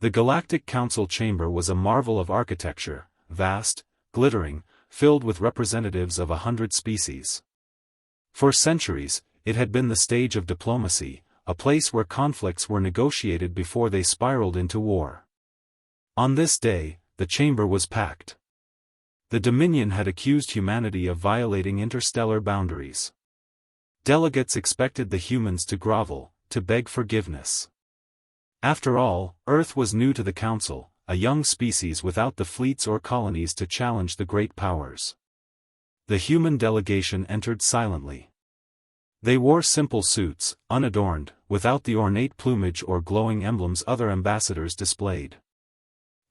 The Galactic Council chamber was a marvel of architecture, vast, glittering, filled with representatives of 100 species. For centuries, it had been the stage of diplomacy, a place where conflicts were negotiated before they spiraled into war. On this day, the chamber was packed. The Dominion had accused humanity of violating interstellar boundaries. Delegates expected the humans to grovel, to beg forgiveness. After all, Earth was new to the Council, a young species without the fleets or colonies to challenge the great powers. The human delegation entered silently. They wore simple suits, unadorned, without the ornate plumage or glowing emblems other ambassadors displayed.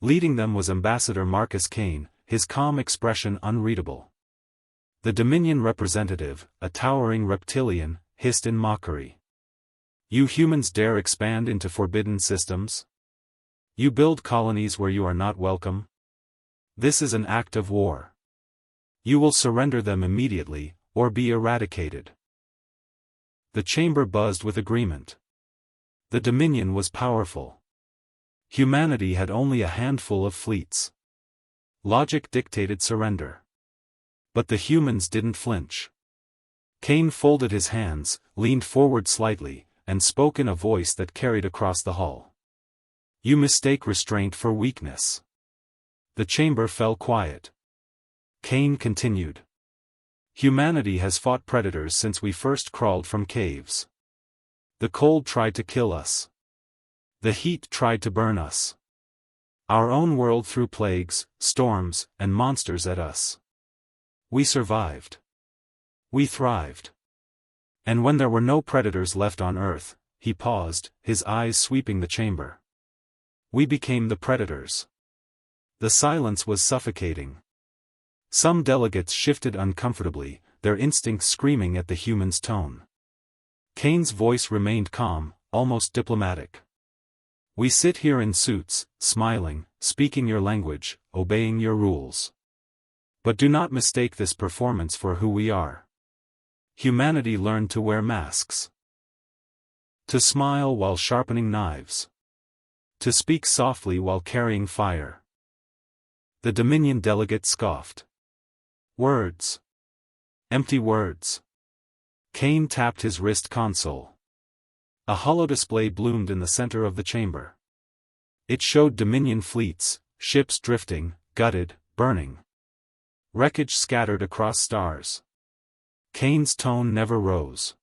Leading them was Ambassador Marcus Kane, his calm expression unreadable. The Dominion representative, a towering reptilian, hissed in mockery. "You humans dare expand into forbidden systems? You build colonies where you are not welcome? This is an act of war. You will surrender them immediately, or be eradicated." The chamber buzzed with agreement. The Dominion was powerful. Humanity had only a handful of fleets. Logic dictated surrender. But the humans didn't flinch. Kane folded his hands, leaned forward slightly, and spoke in a voice that carried across the hall. "You mistake restraint for weakness." The chamber fell quiet. Kane continued. "Humanity has fought predators since we first crawled from caves. The cold tried to kill us. The heat tried to burn us. Our own world threw plagues, storms, and monsters at us. We survived. We thrived. And when there were no predators left on Earth," he paused, his eyes sweeping the chamber. "We became the predators." The silence was suffocating. Some delegates shifted uncomfortably, their instincts screaming at the human's tone. Kane's voice remained calm, almost diplomatic. "We sit here in suits, smiling, speaking your language, obeying your rules. But do not mistake this performance for who we are. Humanity learned to wear masks. To smile while sharpening knives. To speak softly while carrying fire." The Dominion delegate scoffed. "Words. Empty words." Kane tapped his wrist console. A holodisplay bloomed in the center of the chamber. It showed Dominion fleets, ships drifting, gutted, burning. Wreckage scattered across stars. Kane's tone never rose.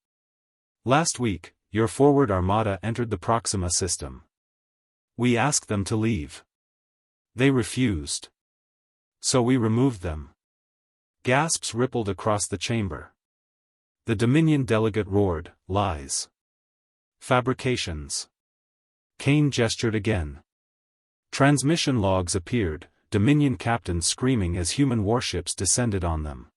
"Last week, your forward armada entered the Proxima system. We asked them to leave. They refused. So we removed them." Gasps rippled across the chamber. The Dominion delegate roared, "Lies. Fabrications." Kane gestured again. Transmission logs appeared, Dominion captains screaming as human warships descended on them.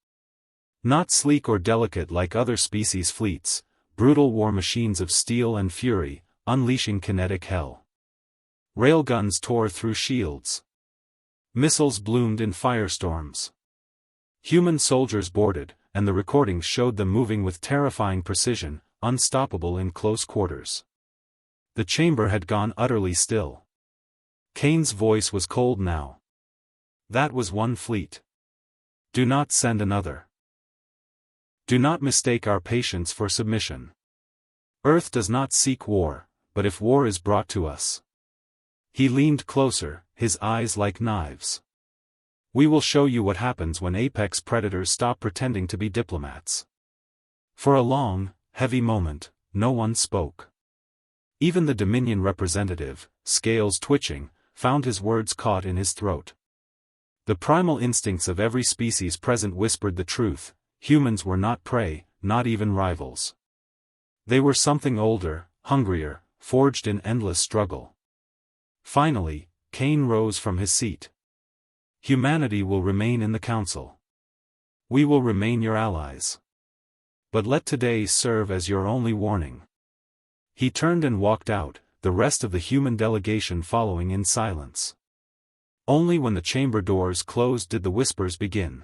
Not sleek or delicate like other species' fleets, brutal war machines of steel and fury, unleashing kinetic hell. Railguns tore through shields. Missiles bloomed in firestorms. Human soldiers boarded, and the recordings showed them moving with terrifying precision, unstoppable in close quarters. The chamber had gone utterly still. Kane's voice was cold now. "That was one fleet. Do not send another. Do not mistake our patience for submission. Earth does not seek war, but if war is brought to us." He leaned closer, his eyes like knives. "We will show you what happens when apex predators stop pretending to be diplomats." For a long, heavy moment, no one spoke. Even the Dominion representative, scales twitching, found his words caught in his throat. The primal instincts of every species present whispered the truth: humans were not prey, not even rivals. They were something older, hungrier, forged in endless struggle. Finally, Kane rose from his seat. "Humanity will remain in the Council. We will remain your allies. But let today serve as your only warning." He turned and walked out, the rest of the human delegation following in silence. Only when the chamber doors closed did the whispers begin.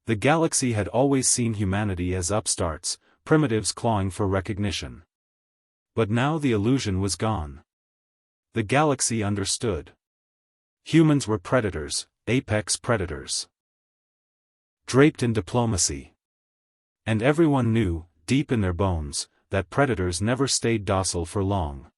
The galaxy had always seen humanity as upstarts, primitives clawing for recognition. But now the illusion was gone. The galaxy understood. Humans were predators, apex predators. Draped in diplomacy. And everyone knew, deep in their bones, that predators never stayed docile for long.